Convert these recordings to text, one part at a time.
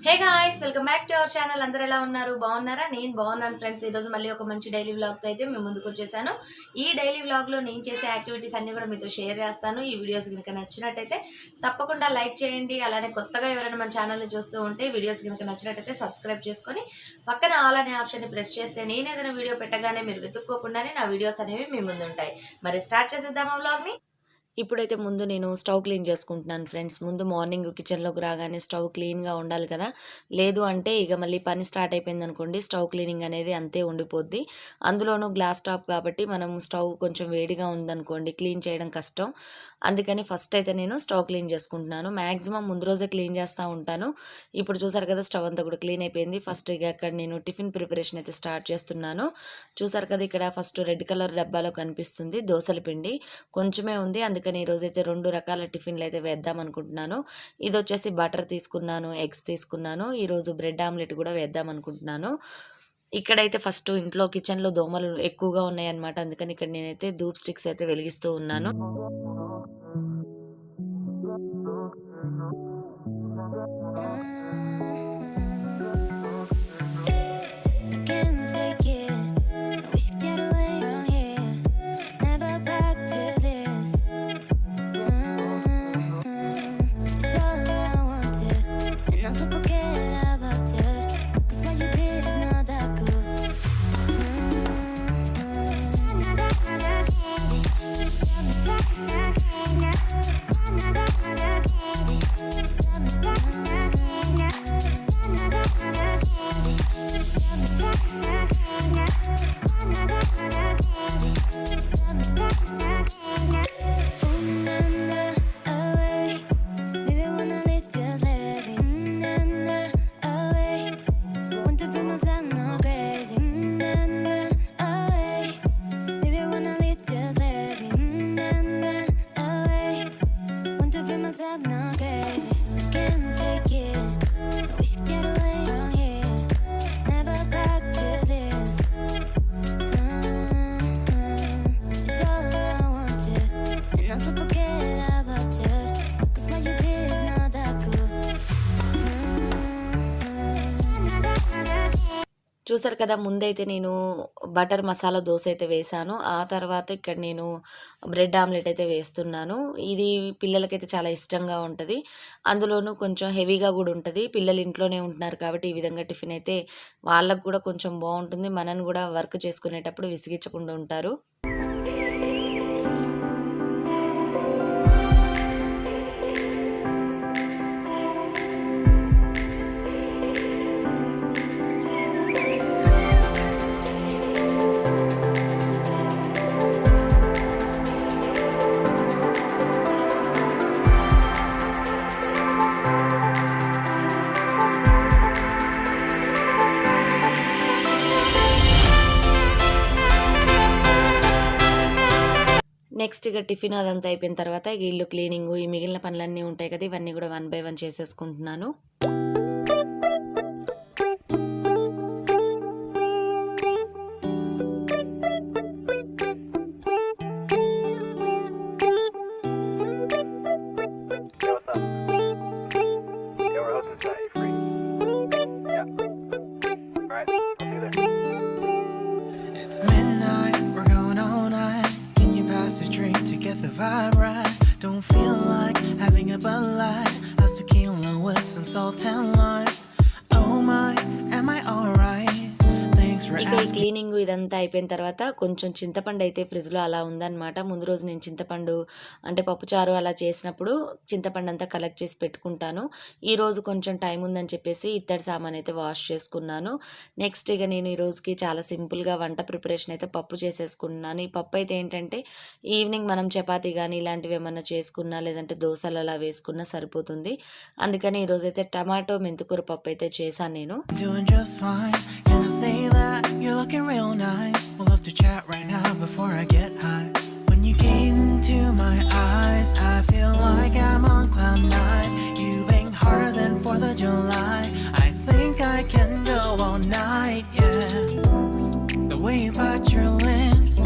Hey guys, welcome back to our channel. అందరూ ఎలా ఉన్నారు? బాగున్నారా? నేను బాగున్నాను ఫ్రెండ్స్. ఈరోజు మళ్ళీ ఒక మంచి డైలీ వ్లాగ్తో అయితే మేము ముందుకు వచ్చేసాను. ఈ డైలీ వ్లాగ్లో నేను చేసే యాక్టివిటీస్ అన్నీ కూడా మీతో షేర్ చేస్తాను. ఈ వీడియోస్ కనుక నచ్చినట్టయితే తప్పకుండా లైక్ చేయండి. అలానే కొత్తగా ఎవరైనా మన ఛానల్ని చూస్తూ ఉంటే వీడియోస్ కనుక నచ్చినట్టయితే సబ్స్క్రైబ్ చేసుకొని పక్కన ఆల్ అనే ఆప్షన్ని ప్రెస్ చేస్తే నేను ఏదైనా వీడియో పెట్టగానే మీరు వెతుక్కోకుండానే నా వీడియోస్ అనేవి మీ ముందు ఉంటాయి. మరి స్టార్ట్ చేసేద్దామా వ్లాగ్ని? ఇప్పుడైతే ముందు నేను స్టవ్ క్లీన్ చేసుకుంటున్నాను ఫ్రెండ్స్. ముందు మార్నింగ్ కిచెన్లోకి రాగానే స్టవ్ క్లీన్గా ఉండాలి కదా. లేదు అంటే ఇక మళ్ళీ పని స్టార్ట్ అయిపోయింది అనుకోండి, స్టవ్ క్లీనింగ్ అనేది అంతే ఉండిపోద్ది. అందులోనూ గ్లాస్ టాప్ కాబట్టి మనం స్టవ్ కొంచెం వేడిగా ఉందనుకోండి క్లీన్ చేయడం కష్టం. అందుకని ఫస్ట్ అయితే నేను స్టవ్ క్లీన్ చేసుకుంటున్నాను. మ్యాక్సిమం ముందు రోజే క్లీన్ చేస్తూ ఉంటాను. ఇప్పుడు చూసారు కదా స్టవ్ అంతా కూడా క్లీన్ అయిపోయింది. ఫస్ట్ ఇక అక్కడ నేను టిఫిన్ ప్రిపరేషన్ అయితే స్టార్ట్ చేస్తున్నాను. చూసారు కదా ఇక్కడ ఫస్ట్ రెడ్ కలర్ డబ్బాలో కనిపిస్తుంది దోసల పిండి, కొంచెమే ఉంది. అందుకని ఈరోజు అయితే 2 రకాల టిఫిన్లు అయితే వేద్దాం అనుకుంటున్నాను. ఇది వచ్చేసి బటర్ తీసుకున్నాను, ఎగ్స్ తీసుకున్నాను. ఈరోజు బ్రెడ్ ఆమ్లెట్ కూడా వేద్దాం అనుకుంటున్నాను. ఇక్కడైతే ఫస్ట్ ఇంట్లో కిచెన్లో దోమలు ఎక్కువగా ఉన్నాయన్నమాట. అందుకని ఇక్కడ నేనైతే ధూప్ స్టిక్స్ అయితే వెలిగిస్తూ ఉన్నాను. చూసారు కదా ముందైతే నేను బటర్ మసాలా దోశ అయితే వేసాను. ఆ తర్వాత ఇక్కడ నేను బ్రెడ్ ఆమ్లెట్ అయితే వేస్తున్నాను. ఇది పిల్లలకైతే చాలా ఇష్టంగా ఉంటుంది. అందులోనూ కొంచెం హెవీగా కూడా ఉంటుంది. పిల్లలు ఇంట్లోనే ఉంటున్నారు కాబట్టి ఈ విధంగా టిఫిన్ అయితే వాళ్ళకు కూడా కొంచెం బాగుంటుంది. మనని కూడా వర్క్ చేసుకునేటప్పుడు విసిగించకుండా ఉంటారు. నెక్స్ట్ ఇక టిఫిన్ అదంతా అయిపోయిన తర్వాత ఇక ఇల్లు క్లీనింగ్, ఈ మిగిలిన పనులన్నీ ఉంటాయి కదా, ఇవన్నీ కూడా 1 బై 1 చేసేసుకుంటున్నాను. The vibe right, don't feel like having a Bud Light, how's tequila with some salt and lime. Oh my, am I alright? Thanks for ఇక ఈ క్లీనింగ్ ఇదంతా అయిపోయిన తర్వాత కొంచెం చింతపండు అయితే ఫ్రిడ్జ్లో అలా ఉందన్నమాట. ముందు రోజు నేను చింతపండు అంటే పప్పుచారు అలా చేసినప్పుడు చింతపండు అంతా కలెక్ట్ చేసి పెట్టుకుంటాను. ఈరోజు కొంచెం టైం ఉందని చెప్పేసి ఇత్తడి సామాన్ అయితే వాష్ చేసుకున్నాను. నెక్స్ట్ ఇక నేను ఈ రోజుకి చాలా సింపుల్గా వంట ప్రిపరేషన్ అయితే పప్పు చేసేసుకున్నాను. ఈ పప్పు అయితే ఏంటంటే ఈవినింగ్ మనం చపాతీ కానీ ఇలాంటివి ఏమన్నా చేసుకున్నా లేదంటే దోశలు అలా వేసుకున్నా సరిపోతుంది. అందుకని ఈరోజైతే టమాటో మెంతికూర పప్పు అయితే చేశాను నేను. doing just fine. Can I say that you're looking real nice? We'll love to chat right now before I get high. When you gaze into my eyes, I feel like I'm on cloud 9. You bang harder than 4th of July. I think I can go all night, yeah. The way you bite your lips,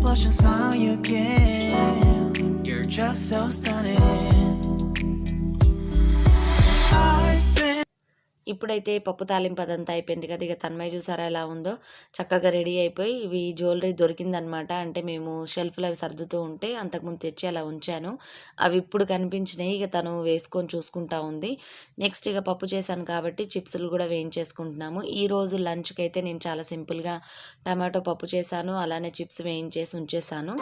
blush and smile you give, you're just so stunning. ఇప్పుడైతే పప్పు తాలింపు అదంతా అయిపోయింది కదా. ఇక తన్మయ్య చూసారా ఎలా ఉందో, చక్కగా రెడీ అయిపోయి. ఇవి జ్యువెలరీ దొరికిందనమాట. అంటే మేము షెల్ఫ్లో అవి సర్దుతూ ఉంటే అంతకుముందు తెచ్చి అలా ఉంచాను. అవి ఇప్పుడు కనిపించినాయి. ఇక తను వేసుకొని చూసుకుంటా ఉంది. నెక్స్ట్ ఇక పప్పు చేశాను కాబట్టి చిప్స్లు కూడా వేయించేసుకుంటున్నాము. ఈరోజు లంచ్కి అయితే నేను చాలా సింపుల్గా టమాటో పప్పు చేశాను, అలానే చిప్స్ వేయించేసి ఉంచేసాను.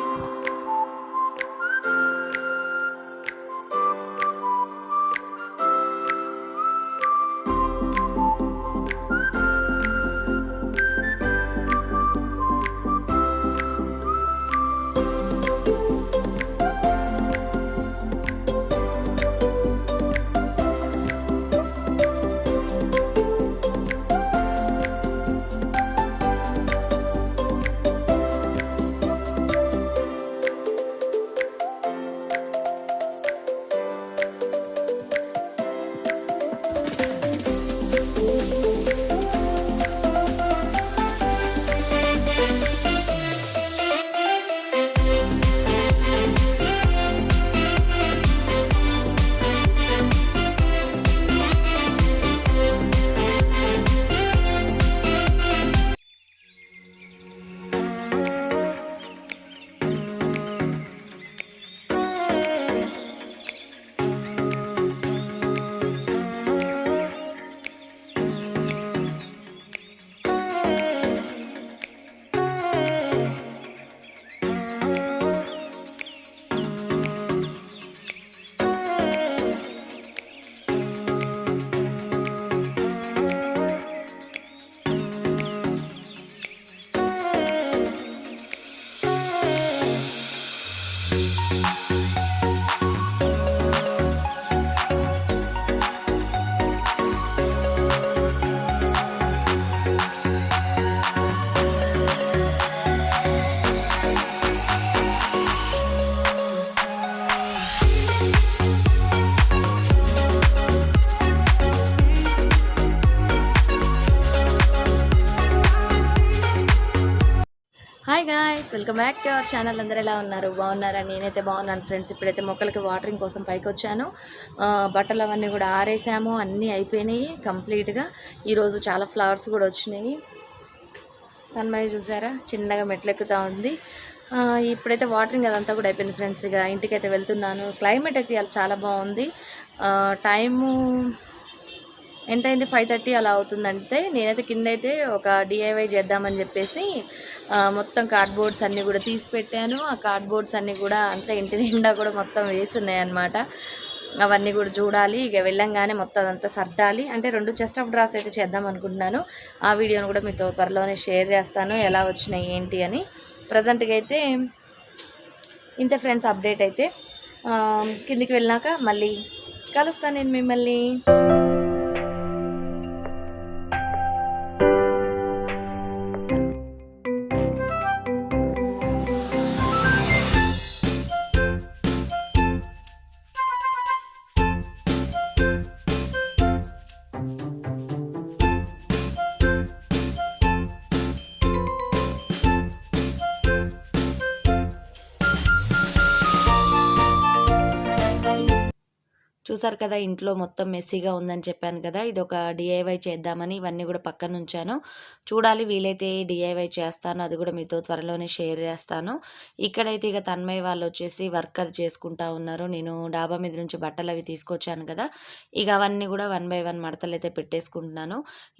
Hi guys, welcome back to our channel. అందరూ ఎలా ఉన్నారు? బాగున్నారా? నేనైతే బాగున్నాను ఫ్రెండ్స్. ఇప్పుడైతే మొక్కలకి వాటరింగ్ కోసం పైకి వచ్చాను. బట్టలు అవన్నీ కూడా ఆరేసాము, అన్నీ అయిపోయినాయి కంప్లీట్గా. ఈరోజు చాలా ఫ్లవర్స్ కూడా వచ్చినాయి. తన్మయ్య చూసారా చిన్నగా మెట్లెక్కుతూ ఉంది. ఇప్పుడైతే వాటరింగ్ అదంతా కూడా అయిపోయింది ఫ్రెండ్స్. ఇక ఇంటికైతే వెళ్తున్నాను. క్లైమేట్ అయితే ఇలా చాలా బాగుంది. టైము ఎంత అయింది? 5:30 అలా అవుతుందంటే నేనైతే కింద అయితే ఒక డిఐవై చేద్దామని చెప్పేసి మొత్తం కార్డ్బోర్డ్స్ అన్నీ కూడా తీసి పెట్టాను. ఆ కార్డ్బోర్డ్స్ అన్నీ కూడా అంతా ఇంటి నిండా కూడా మొత్తం వేస్తున్నాయి అన్నమాట. అవన్నీ కూడా చూడాలి. ఇక వెళ్ళంగానే మొత్తం అదంతా సర్దాలి. అంటే 2 చెస్ట్ ఆఫ్ డ్రాస్ అయితే చేద్దాం అనుకుంటున్నాను. ఆ వీడియోను కూడా మీతో త్వరలోనే షేర్ చేస్తాను, ఎలా వచ్చినాయి ఏంటి అని. ప్రజెంట్గా అయితే ఇంతే ఫ్రెండ్స్ అప్డేట్ అయితే. కిందికి వెళ్ళాక మళ్ళీ కలుస్తాను నేను మిమ్మల్ని. చూసారు కదా, ఇంట్లో మొత్తం మెస్సీగా ఉందని చెప్పాను కదా. ఇది ఒక డిఐవై చేద్దామని ఇవన్నీ కూడా పక్కన ఉంచాను. చూడాలి, వీలైతే డిఐవై చేస్తాను, అది కూడా మీతో త్వరలోనే షేర్ చేస్తాను. ఇక్కడైతే ఇక తన్మయ్య వాళ్ళు వచ్చేసి వర్క్ అది చేసుకుంటా ఉన్నారు. నేను డాబా మీద నుంచి బట్టలు అవి తీసుకొచ్చాను కదా, ఇక అవన్నీ కూడా 1 by 1 మడతలు అయితే పెట్టేసుకుంటున్నాను.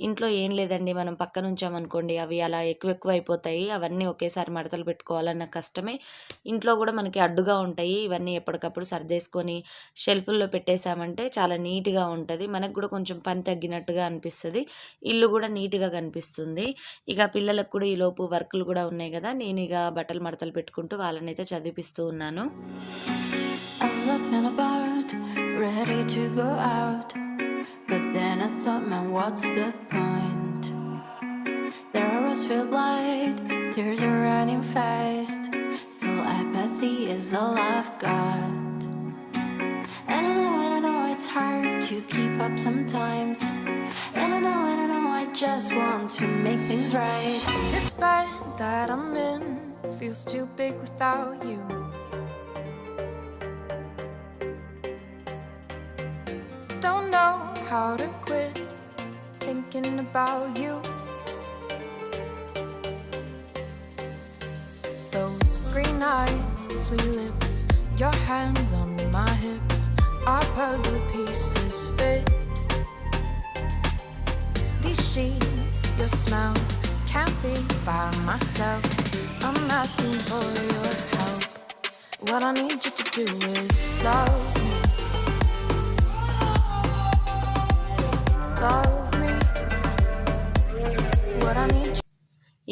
ఇంట్లో ఏం లేదండి, మనం పక్కన ఉంచామనుకోండి అవి అలా ఎక్కువ అయిపోతాయి. అవన్నీ ఒకేసారి మడతలు పెట్టుకోవాలన్న కష్టమే. ఇంట్లో కూడా మనకి అడ్డుగా ఉంటాయి. ఇవన్నీ ఎప్పటికప్పుడు సర్దేసుకొని షెల్ఫ్ల్లో పెట్టేసామంటే చాలా నీట్గా ఉంటుంది. మనకు కూడా కొంచెం పని తగ్గినట్టుగా అనిపిస్తుంది. ఇల్లు కూడా నీట్గా కనిపిస్తుంది. ఇక పిల్లలకు కూడా ఈలోపు వర్కులు కూడా ఉన్నాయి కదా, నేను ఇక బట్టలు మడతలు పెట్టుకుంటూ వాళ్ళని అయితే చదివిపిస్తూ ఉన్నాను. Ready to go out, but then I thought, man, what's the point? There are roads filled blind, tears are running fast, still apathy is all I've got. And I know it's hard to keep up sometimes, and I know I just want to make things right. This bed that I'm in feels too big without you. Don't know how to quit, thinking about you. Those green eyes, sweet lips, your hands on my hips, our puzzle pieces fit. These sheets, your smell, can't be by myself. I'm asking for your help. What I need you to do is love me. Love me. What I need you.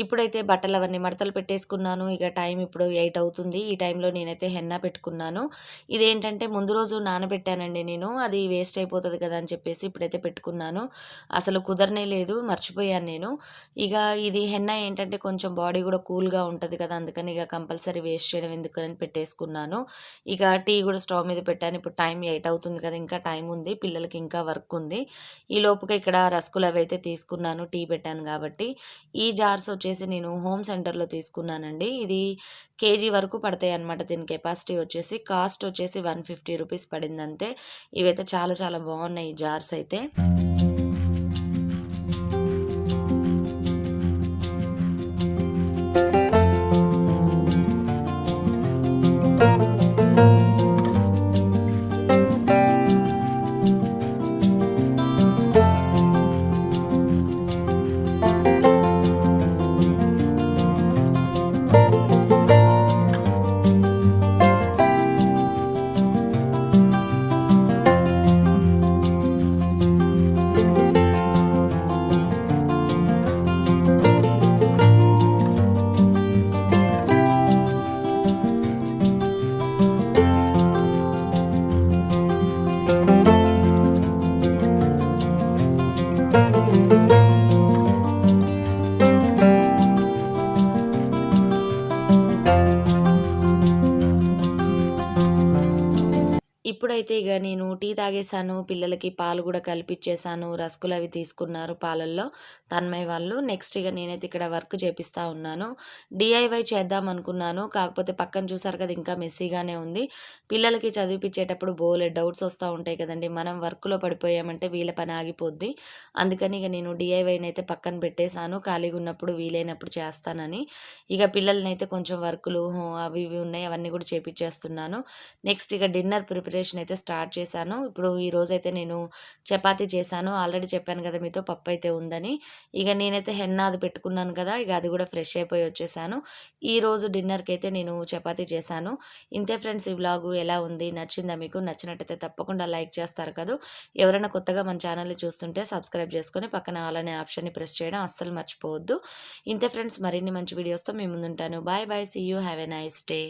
ఇప్పుడైతే బట్టలు అవన్నీ మడతలు పెట్టేసుకున్నాను. ఇక time ఇప్పుడు 8 అవుతుంది. ఈ టైంలో నేనైతే హెన్నా పెట్టుకున్నాను. ఇదేంటంటే ముందు రోజు నానబెట్టానండి నేను. అది వేస్ట్ అయిపోతుంది కదా అని చెప్పేసి ఇప్పుడైతే పెట్టుకున్నాను. అసలు కుదరనే లేదు, మర్చిపోయాను నేను. ఇక ఇది హెన్నా ఏంటంటే కొంచెం బాడీ కూడా కూల్గా ఉంటుంది కదా, అందుకని ఇక కంపల్సరీ వేస్ట్ చేయడం ఎందుకని పెట్టేసుకున్నాను. ఇక టీ కూడా స్టవ్ మీద పెట్టాను. ఇప్పుడు టైం 8 అవుతుంది కదా, ఇంకా టైం ఉంది, పిల్లలకి ఇంకా వర్క్ ఉంది. ఈ లోపుగా ఇక్కడ రస్కులు అవి అయితే తీసుకున్నాను, టీ పెట్టాను కాబట్టి. ఈ జార్స్ వచ్చేసి నేను హోమ్ సెంటర్లో తీసుకున్నానండి. ఇది కేజీ వరకు పడతాయి అనమాట. దీని కెపాసిటీ వచ్చేసి కాస్ట్ వచ్చేసి 150 రూపీస్ పడింది అంతే. ఇవైతే చాలా చాలా బాగున్నాయి ఈ జార్స్ అయితే. ఇప్పుడైతే ఇక నేను టీ తాగేసాను, పిల్లలకి పాలు కూడా కలిపిచ్చేసాను. రస్కులు అవి తీసుకున్నారు పాలల్లో తన్మయ్ వాళ్ళు. నెక్స్ట్ ఇక నేనైతే ఇక్కడ వర్క్ చేపిస్తూ ఉన్నాను. డిఐవై చేద్దాం అనుకున్నాను, కాకపోతే పక్కన చూసారు కదా ఇంకా మెస్సీగానే ఉంది. పిల్లలకి చదివిపించేటప్పుడు బోలే డౌట్స్ వస్తూ ఉంటాయి కదండి, మనం వర్క్లో పడిపోయామంటే వీళ్ళ పని ఆగిపోద్ది. అందుకని ఇక నేను డిఐవైని అయితే పక్కన పెట్టేశాను, ఖాళీగా ఉన్నప్పుడు వీలైనప్పుడు చేస్తానని. ఇక పిల్లల్ని అయితే కొంచెం వర్కులు అవి ఇవి ఉన్నాయి, అవన్నీ కూడా చేపించేస్తున్నాను. నెక్స్ట్ ఇక డిన్నర్ ప్రిపరేషన్ అయితే స్టార్ట్ చేశాను. ఇప్పుడు ఈ రోజైతే నేను చపాతీ చేశాను. ఆల్రెడీ చెప్పాను కదా మీతో, పప్పు అయితే ఉందని. ఇక నేనైతే హెన్నా అది పెట్టుకున్నాను కదా, ఇక అది కూడా ఫ్రెష్ అయిపోయి వచ్చేసాను. ఈ రోజు డిన్నర్కి అయితే నేను చపాతీ చేశాను. ఇంతే ఫ్రెండ్స్, ఈ వ్లాగు ఎలా ఉంది, నచ్చిందా మీకు? నచ్చినట్టయితే తప్పకుండా లైక్ చేస్తారు కదా. ఎవరైనా కొత్తగా మన ఛానల్ని చూస్తుంటే సబ్స్క్రైబ్ చేసుకొని పక్కన ఆల్ అనే ఆప్షన్ని ప్రెస్ చేయడం అస్సలు మర్చిపోవద్దు. ఇంతే ఫ్రెండ్స్, మరిన్ని మంచి వీడియోస్తో మీ ముందుంటాను. Bye bye, see you, have a nice day.